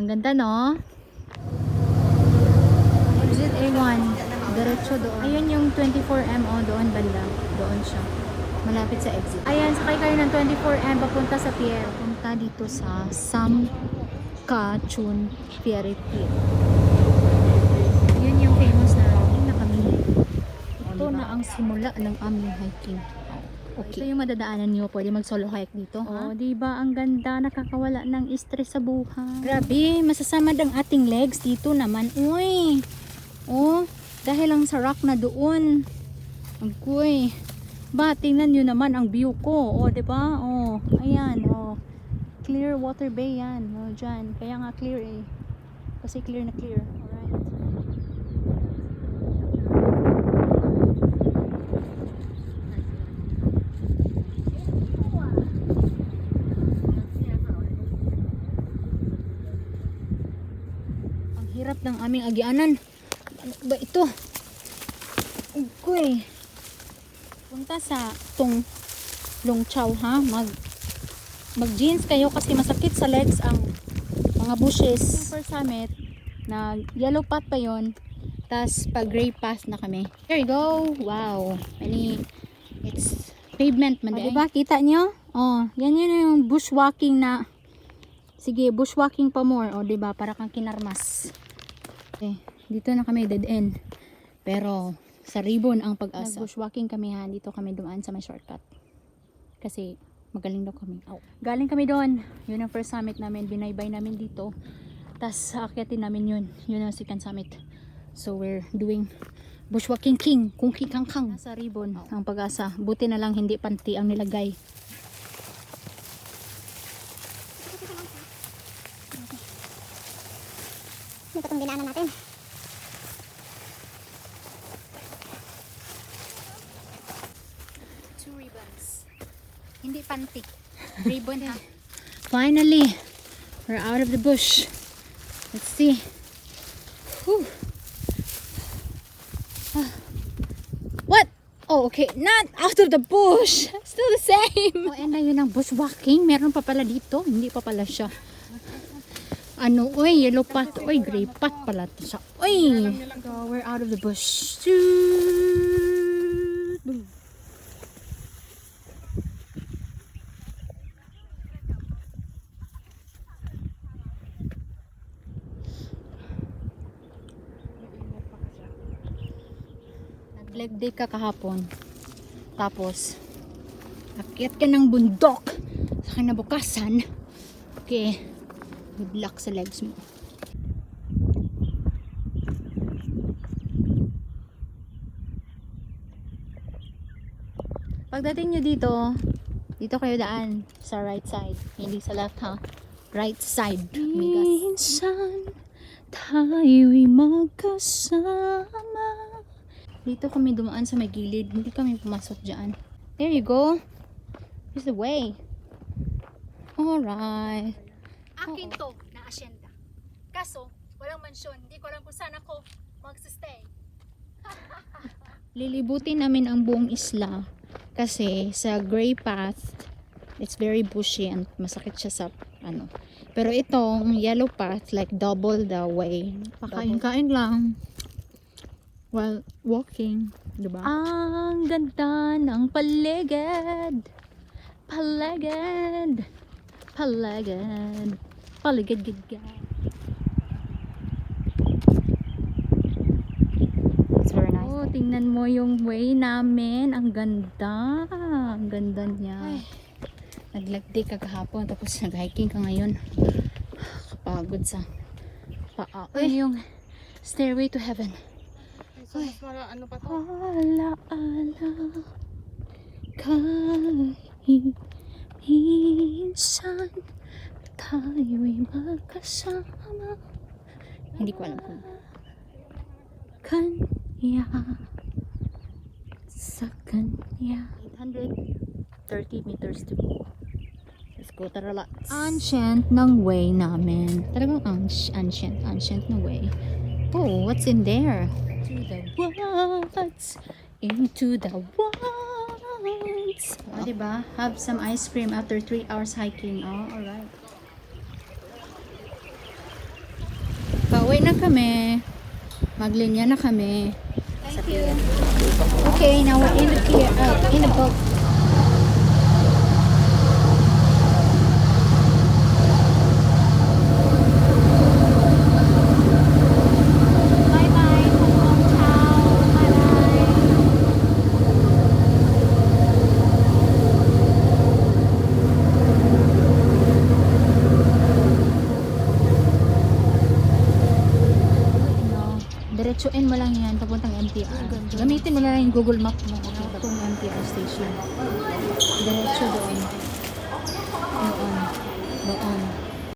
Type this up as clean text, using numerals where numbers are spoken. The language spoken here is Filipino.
Ang ganda, no? Exit A1. Diretso doon. Ayun yung 24M, doon banda. Doon siya. Malapit sa exit. Ayan, sakay kayo ng 24M papunta sa pier. Punta dito sa Samkachun Ferry Pier. Yun yung famous na routing na kami. Ito na ang simula ng aming hiking. Okay. Ito yung madadaanan niyo. Pwede mag-solo hike dito. Oh, diba? Ang ganda. Nakakawala ng stress sa buhay. Grabe. Masasamad ang ating legs dito naman. Uy! Oh, dahil lang sa rock na doon. Agoy. Ba, tingnan nyo naman ang view ko. Oh, diba? Oh, ayan. Oh. Clear water bay yan. Oh, dyan. Kaya nga clear eh. Kasi clear na clear. Alright. Hirap ng aming agianan. Ano ba ito? Ugoy. Punta sa tong Longchow, ha? Mag jeans kayo kasi masakit sa legs ang mga bushes. Super summit na yellow path pa yon. Tas pag gray path na kami. There you go. Wow. It's pavement man. Diba? Kita nyo? Oh, yan yun yung bushwalking na. Sige, bushwalking pa more. Oh, diba? Para kang kinarmas. Okay, dito na kami dead end. Pero sa ribbon ang pag-asa. Nag-bushwalking kami, ha. Dito kami dumaan sa may shortcut. Kasi magaling daw kami. Oh. Galing kami doon. Yun ang first summit namin. Binaybay namin dito. Tapos akyatin namin yun. Yun ang second summit. So we're doing bushwalking king. Kung kikangkang. Sa ribbon ang pag-asa. Buti na lang hindi panty ang nilagay. Ito itong dinaanan natin. Two ribbons. Hindi panty. Ribbon, ha? Finally, we're out of the bush. Let's see. Whew. What? Oh, okay. Not out of the bush. Still the same. Oh, and na yun ang bushwalking. Meron pa pala dito. Hindi pa pala siya. Ano, oy, yellow path, oy, gray path pala to siya. Oy! So, we're out of the bush. Boom. Nag-leg day ka kahapon. Tapos, akyat ka ng bundok sa kinabukasan. Okay. Good luck sa legs mo. Pagdating nyo dito kayo daan sa right side. Hindi sa left, ha? Right side. Minsan tayo'y magkasama. Dito kami dumaan sa may gilid. Hindi kami pumasok dyan. There you go. Here's the way. Alright. Akin to na asyenda. Kaso, walang mansyon. Hindi ko alam kung saan ako magsistay. Lilibutin namin ang buong isla kasi sa gray path it's very bushy and masakit siya sa ano. Pero itong yellow path like double the way. Pakain-kain lang while walking, diba? Ang ganda ng paligid. Paligid. Paligid. It's very nice. Oh, tingnan mo yung way namin. Ang ganda. Ang ganda niya. Naglagdi ka kahapon tapos nag-hiking ka ngayon. Kapagod sa paa. Ay, yung stairway to heaven. So, mas ano pa to? Ala kahit minsan tayo'y magkasama. Hindi ko alam kung kanya sa kanya. 830 meters to go. Let's go, tara lots. Ancient ng way namin. Talagang ancient na way. Oh, what's in there? To the woods. Into the woods. Oh, diba? Have some ice cream after 3 hours hiking. Oh, alright. Pauwi na kami. Maglinya na kami. Thank you. Okay, now we're in the pier, in the boat. Bye-bye. Hong Kong Chow. Bye-bye. No, diretsuin mo lang yan papuntang MTR. Gamitin mo lang yung Google Map mo itong MTR station. Diretso doon. Doon. Doon.